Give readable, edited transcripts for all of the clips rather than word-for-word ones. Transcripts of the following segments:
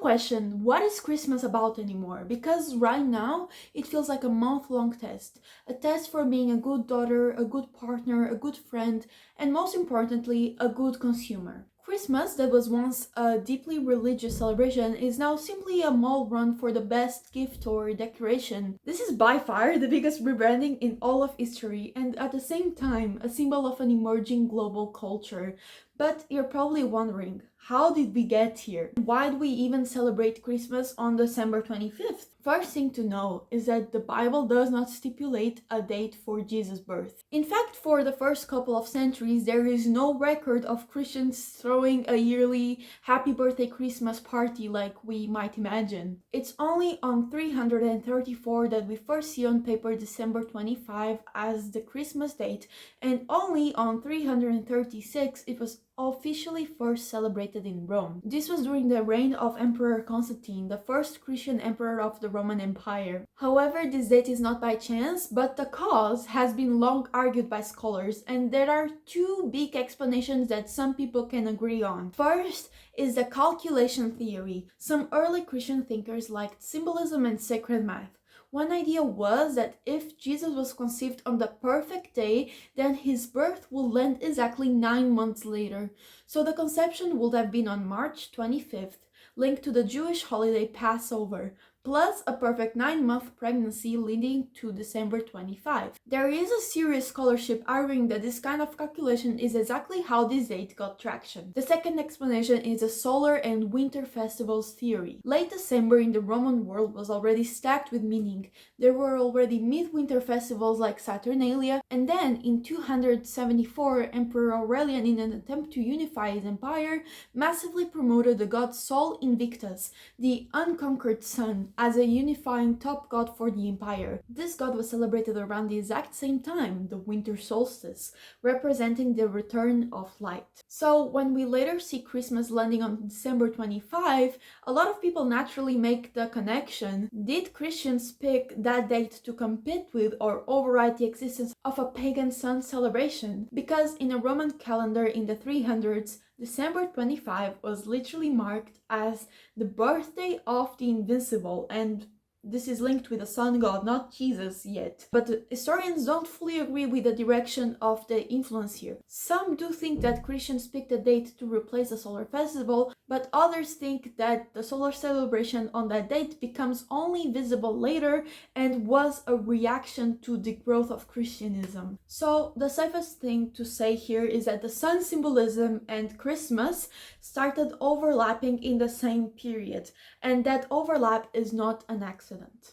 question, what is Christmas about anymore? Because right now it feels like a month-long test. A test for being a good daughter, a good partner, a good friend, and most importantly, a good consumer. Christmas, that was once a deeply religious celebration, is now simply a mall run for the best gift or decoration. This is by far the biggest rebranding in all of history, and at the same time, a symbol of an emerging global culture. But you're probably wondering, how did we get here? Why do we even celebrate Christmas on December 25th? First thing to know is that the Bible does not stipulate a date for Jesus' birth. In fact, for the first couple of centuries, there is no record of Christians throwing a yearly happy birthday Christmas party like we might imagine. It's only on 334 that we first see on paper December 25 as the Christmas date, and only on 336 it was officially first celebrated in Rome. This was during the reign of Emperor Constantine, the first Christian emperor of the Roman Empire. However, this date is not by chance, but the cause has been long argued by scholars, and there are two big explanations that some people can agree on. First is the calculation theory. Some early Christian thinkers liked symbolism and sacred math. One idea was that if Jesus was conceived on the perfect day, then his birth would land exactly 9 months later. So the conception would have been on March 25th, linked to the Jewish holiday Passover, plus a perfect 9-month pregnancy leading to December 25. There is a serious scholarship arguing that this kind of calculation is exactly how this date got traction. The second explanation is the solar and winter festivals theory. Late December in the Roman world was already stacked with meaning. There were already midwinter festivals like Saturnalia, and then in 274, Emperor Aurelian, in an attempt to unify his empire, massively promoted the god Sol Invictus, the unconquered sun, as a unifying top god for the empire. This god was celebrated around the exact same time, the winter solstice, representing the return of light. So when we later see Christmas landing on December 25, a lot of people naturally make the connection. Did Christians pick that date to compete with or override the existence of a pagan sun celebration? Because in a Roman calendar in the 300s, December 25 was literally marked as the birthday of the invincible, and this is linked with the sun god, not Jesus yet. But historians don't fully agree with the direction of the influence here. Some do think that Christians picked a date to replace the solar festival, but others think that the solar celebration on that date becomes only visible later and was a reaction to the growth of Christianism. So the safest thing to say here is that the sun symbolism and Christmas started overlapping in the same period, and that overlap is not an accident.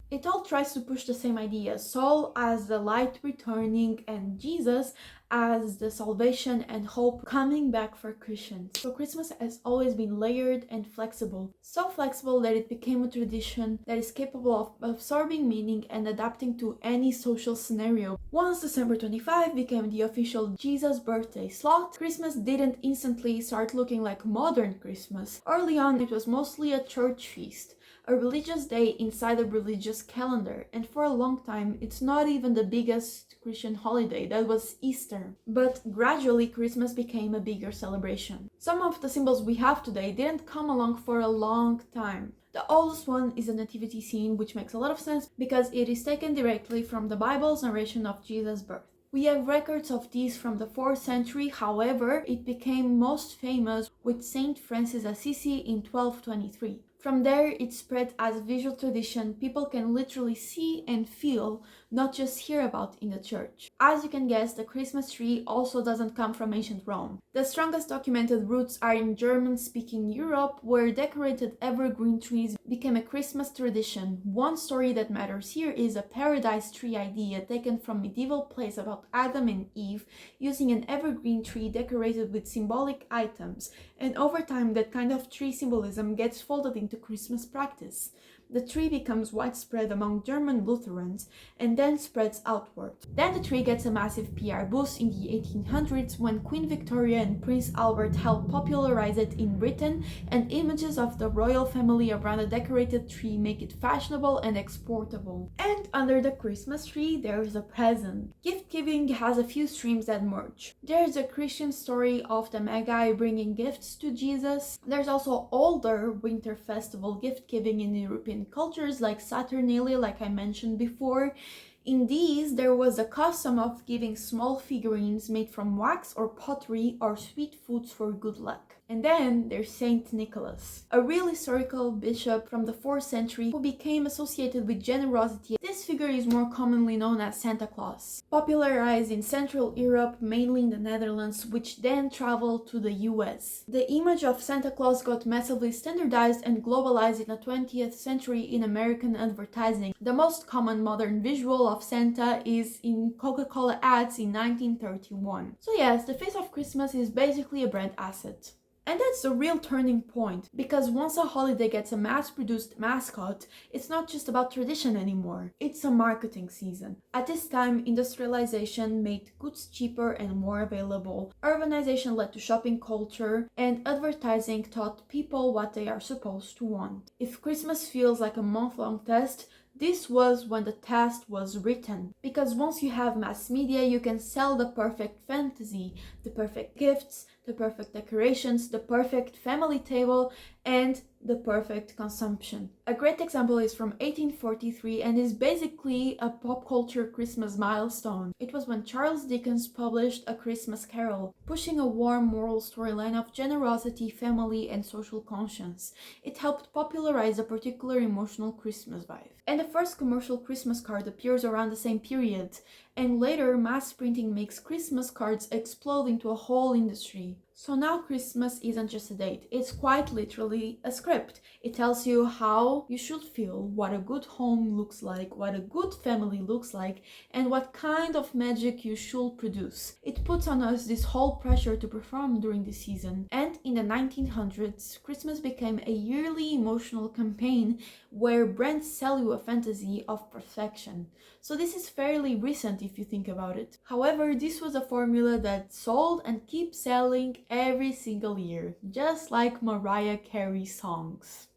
It all tries to push the same idea, Sol as the light returning and Jesus as the salvation and hope coming back for Christians. So Christmas has always been layered and flexible. So flexible that it became a tradition that is capable of absorbing meaning and adapting to any social scenario. Once December 25 became the official Jesus birthday slot, Christmas didn't instantly start looking like modern Christmas. Early on, it was mostly a church feast, a religious day inside a religious calendar, and for a long time it's not even the biggest Christian holiday. That was Easter. But gradually Christmas became a bigger celebration. Some of the symbols we have today didn't come along for a long time. The oldest one is the nativity scene, which makes a lot of sense because it is taken directly from the Bible's narration of Jesus' birth. We have records of these from the 4th century, however, it became most famous with Saint Francis Assisi in 1223. From there, it spread as a visual tradition people can literally see and feel, not just hear about in the church. As you can guess, the Christmas tree also doesn't come from ancient Rome. The strongest documented roots are in German-speaking Europe, where decorated evergreen trees became a Christmas tradition. One story that matters here is a paradise tree idea taken from medieval plays about Adam and Eve, using an evergreen tree decorated with symbolic items, and over time that kind of tree symbolism gets folded into Christmas practice. The tree becomes widespread among German Lutherans and then spreads outward. Then the tree gets a massive PR boost in the 1800s when Queen Victoria and Prince Albert helped popularize it in Britain, and images of the royal family around a decorated tree make it fashionable and exportable. And under the Christmas tree there's a present. Gift giving has a few streams that merge. There's a Christian story of the Magi bringing gifts to Jesus. There's also older winter festivals festival gift-giving in European cultures like Saturnalia, like I mentioned before. In these, there was a custom of giving small figurines made from wax or pottery or sweet foods for good luck. And then there's Saint Nicholas, a real historical bishop from the 4th century who became associated with generosity. This figure is more commonly known as Santa Claus, popularized in Central Europe, mainly in the Netherlands, which then traveled to the US. The image of Santa Claus got massively standardized and globalized in the 20th century in American advertising. The most common modern visual of Santa is in Coca-Cola ads in 1931. So yes, the face of Christmas is basically a brand asset. And that's the real turning point, because once a holiday gets a mass-produced mascot, it's not just about tradition anymore, it's a marketing season. At this time, industrialization made goods cheaper and more available, urbanization led to shopping culture, and advertising taught people what they are supposed to want. If Christmas feels like a month-long test, this was when the test was written, because once you have mass media, you can sell the perfect fantasy, the perfect gifts, the perfect decorations, the perfect family table, and the perfect consumption. A great example is from 1843 and is basically a pop culture Christmas milestone. It was when Charles Dickens published A Christmas Carol, pushing a warm moral storyline of generosity, family, and social conscience. It helped popularize a particular emotional Christmas vibe. And the first commercial Christmas card appears around the same period, and later mass printing makes Christmas cards explode into a whole industry. So now Christmas isn't just a date, it's quite literally a script. It tells you how you should feel, what a good home looks like, what a good family looks like, and what kind of magic you should produce. It puts on us this whole pressure to perform during the season. And in the 1900s, Christmas became a yearly emotional campaign where brands sell you a fantasy of perfection. So this is fairly recent if you think about it. However, this was a formula that sold and keeps selling every single year, just like Mariah Carey songs.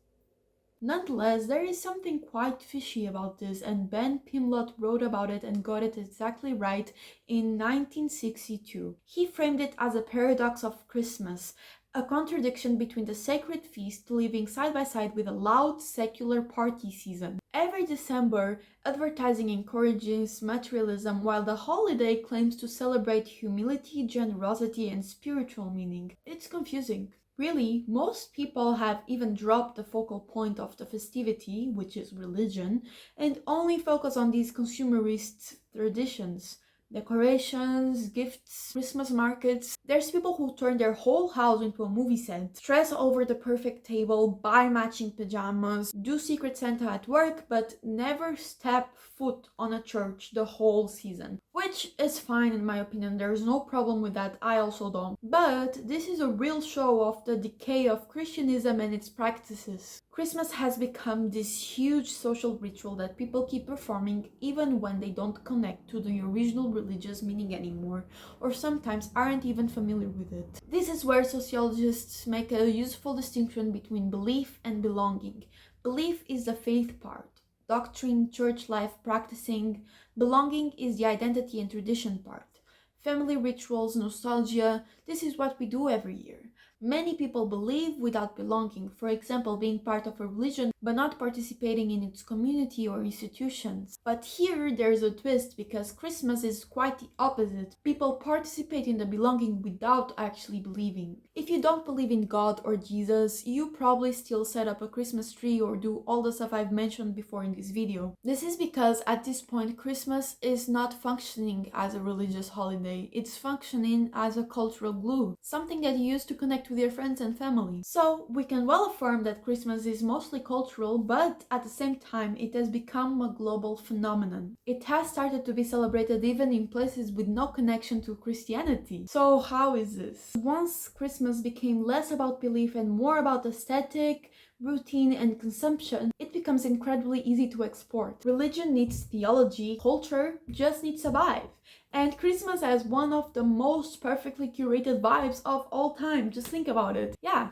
Nonetheless, there is something quite fishy about this, and Ben Pimlott wrote about it and got it exactly right in 1962. He framed it as a paradox of Christmas, a contradiction between the sacred feast living side by side with a loud secular party season. Every December, advertising encourages materialism while the holiday claims to celebrate humility, generosity, and spiritual meaning. It's confusing. Really, most people have even dropped the focal point of the festivity, which is religion, and only focus on these consumerist traditions. Decorations, gifts, Christmas markets. There's people who turn their whole house into a movie set, stress over the perfect table, buy matching pajamas, do Secret Santa at work, but never step foot on a church the whole season. Which is fine in my opinion, there's no problem with that, I also don't. But this is a real show of the decay of Christianism and its practices. Christmas has become this huge social ritual that people keep performing even when they don't connect to the original religious meaning anymore, or sometimes aren't even familiar with it. This is where sociologists make a useful distinction between belief and belonging. Belief is the faith part. Doctrine, church life, practicing. Belonging is the identity and tradition part. Family rituals, nostalgia, this is what we do every year. Many people believe without belonging, for example, being part of a religion but not participating in its community or institutions. But here there's a twist, because Christmas is quite the opposite. People participate in the belonging without actually believing. If you don't believe in God or Jesus, you probably still set up a Christmas tree or do all the stuff I've mentioned before in this video. This is because at this point Christmas is not functioning as a religious holiday, it's functioning as a cultural glue, something that you use to connect with your friends and family. So we can well affirm that Christmas is mostly cultural, but at the same time it has become a global phenomenon. It has started to be celebrated even in places with no connection to Christianity. So how is this? Once Christmas became less about belief and more about aesthetic, routine, and consumption, it becomes incredibly easy to export. Religion needs theology, culture just needs a vibe. And Christmas has one of the most perfectly curated vibes of all time. Just think about it. Yeah,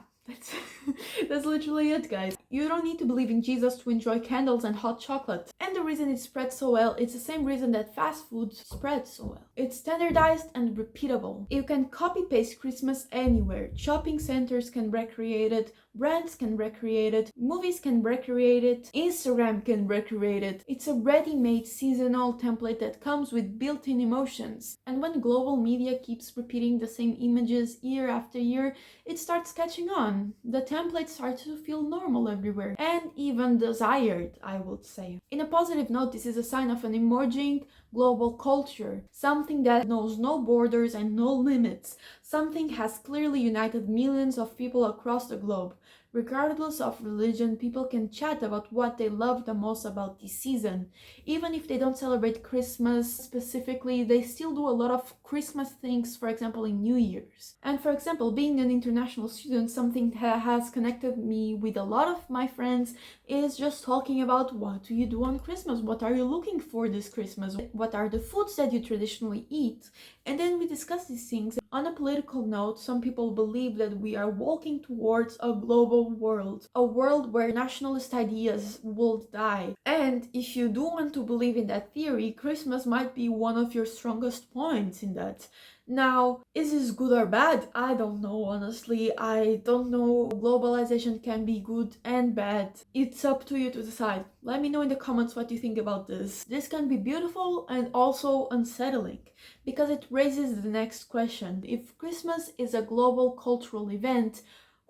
that's literally it, guys. You don't need to believe in Jesus to enjoy candles and hot chocolate. And the reason it spreads so well, it's the same reason that fast food spreads so well. It's standardized and repeatable. You can copy-paste Christmas anywhere. Shopping centers can recreate it, brands can recreate it, movies can recreate it, Instagram can recreate it. It's a ready-made seasonal template that comes with built-in emotions. And when global media keeps repeating the same images year after year, it starts catching on. The template starts to feel normal everywhere, and even desired, I would say. In a positive note, this is a sign of an emerging global culture, something that knows no borders and no limits. Something has clearly united millions of people across the globe. Regardless of religion, people can chat about what they love the most about this season. Even if they don't celebrate Christmas specifically, they still do a lot of Christmas things, for example, in New Year's. And for example, being an international student, something that has connected me with a lot of my friends is just talking about what do you do on Christmas? What are you looking for this Christmas? What are the foods that you traditionally eat? And then we discuss these things. On a political note, some people believe that we are walking towards a global world, a world where nationalist ideas will die. And if you do want to believe in that theory, Christmas might be one of your strongest points in that. Now, is this good or bad? I don't know, honestly. I don't know. Globalization can be good and bad. It's up to you to decide. Let me know in the comments what you think about this. This can be beautiful and also unsettling, because it raises the next question. If Christmas is a global cultural event,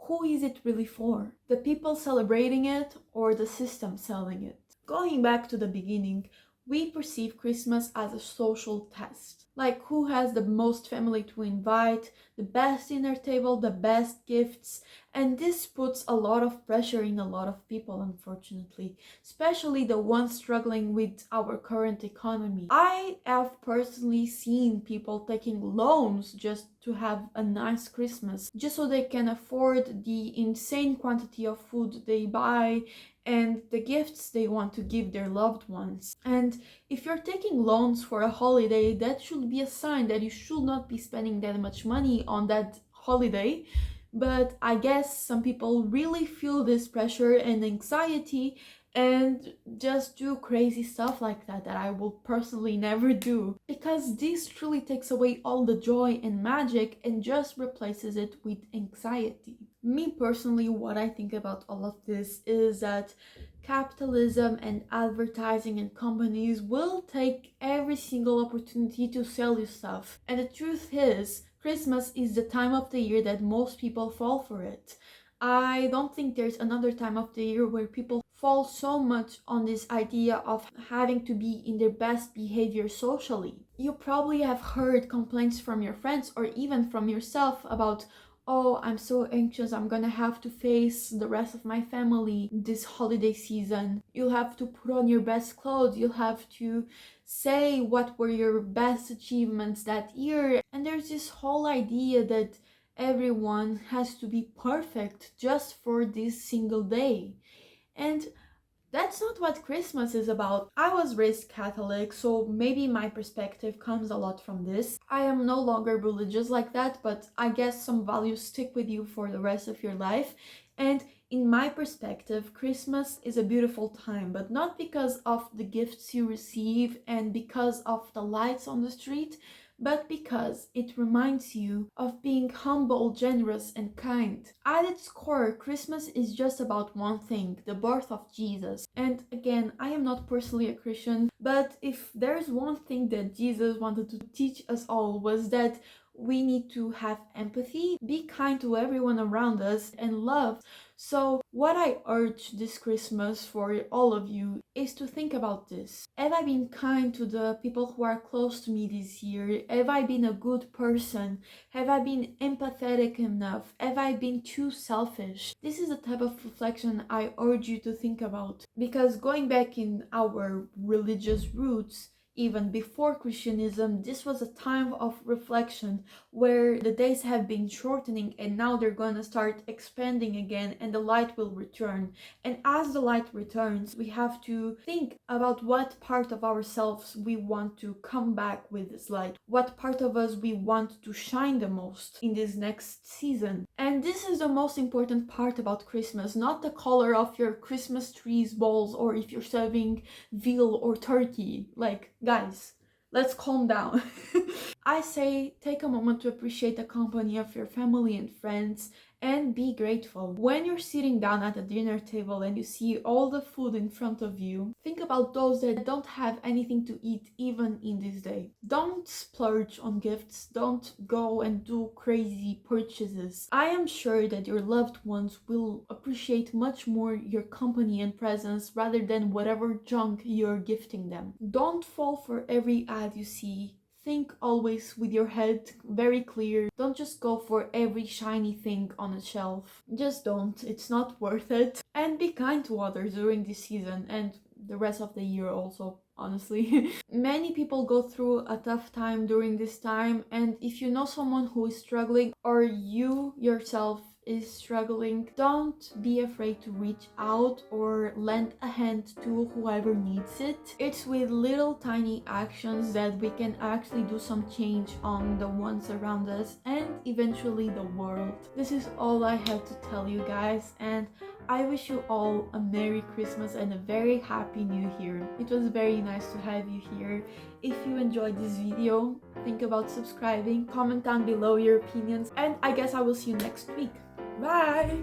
who is it really for? The people celebrating it or the system selling it? Going back to the beginning, we perceive Christmas as a social test. Like who has the most family to invite, the best dinner table, the best gifts, and this puts a lot of pressure in a lot of people, unfortunately, especially the ones struggling with our current economy. I have personally seen people taking loans just to have a nice Christmas, just so they can afford the insane quantity of food they buy and the gifts they want to give their loved ones. And if you're taking loans for a holiday, that should be a sign that you should not be spending that much money on that holiday. But I guess some people really feel this pressure and anxiety and just do crazy stuff like that I will personally never do, because this truly takes away all the joy and magic and just replaces it with anxiety. Me personally, what I think about all of this is that capitalism and advertising and companies will take every single opportunity to sell you stuff. And the truth is, Christmas is the time of the year that most people fall for it. I don't think there's another time of the year where people fall so much on this idea of having to be in their best behavior socially. You probably have heard complaints from your friends or even from yourself about, oh, I'm so anxious, I'm gonna have to face the rest of my family this holiday season. You'll have to put on your best clothes, you'll have to say what were your best achievements that year. And there's this whole idea that everyone has to be perfect just for this single day. And that's not what Christmas is about. I was raised Catholic, so maybe my perspective comes a lot from this. I am no longer religious like that, but I guess some values stick with you for the rest of your life. And in my perspective, Christmas is a beautiful time, but not because of the gifts you receive and because of the lights on the street, but because it reminds you of being humble, generous, and kind. At its core, Christmas is just about one thing, the birth of Jesus. And again, I am not personally a Christian, but if there's one thing that Jesus wanted to teach us all was that we need to have empathy, be kind to everyone around us, and love. So what I urge this Christmas for all of you is to think about this. Have I been kind to the people who are close to me this year? Have I been a good person? Have I been empathetic enough? Have I been too selfish? This is the type of reflection I urge you to think about, because going back in our religious roots, even before Christianism, this was a time of reflection where the days have been shortening and now they're gonna start expanding again and the light will return. And as the light returns, we have to think about what part of ourselves we want to come back with this light, what part of us we want to shine the most in this next season. And this is the most important part about Christmas, not the color of your Christmas tree's balls or if you're serving veal or turkey. Like, guys, let's calm down. I say take a moment to appreciate the company of your family and friends and be grateful. When you're sitting down at a dinner table and you see all the food in front of you, think about those that don't have anything to eat even in this day. Don't splurge on gifts, don't go and do crazy purchases. I am sure that your loved ones will appreciate much more your company and presence rather than whatever junk you're gifting them. Don't fall for every ad you see. Think always with your head very clear. Don't just go for every shiny thing on a shelf. Just don't. It's not worth it. And be kind to others during this season and the rest of the year also, honestly. Many people go through a tough time during this time, and if you know someone who is struggling or you yourself is struggling, don't be afraid to reach out or lend a hand to whoever needs it. It's with little tiny actions that we can actually do some change on the ones around us and eventually the world. This is all I have to tell you guys, and I wish you all a Merry Christmas and a very Happy New Year. It was very nice to have you here. If you enjoyed this video, think about subscribing, comment down below your opinions, and I guess I will see you next week. Bye!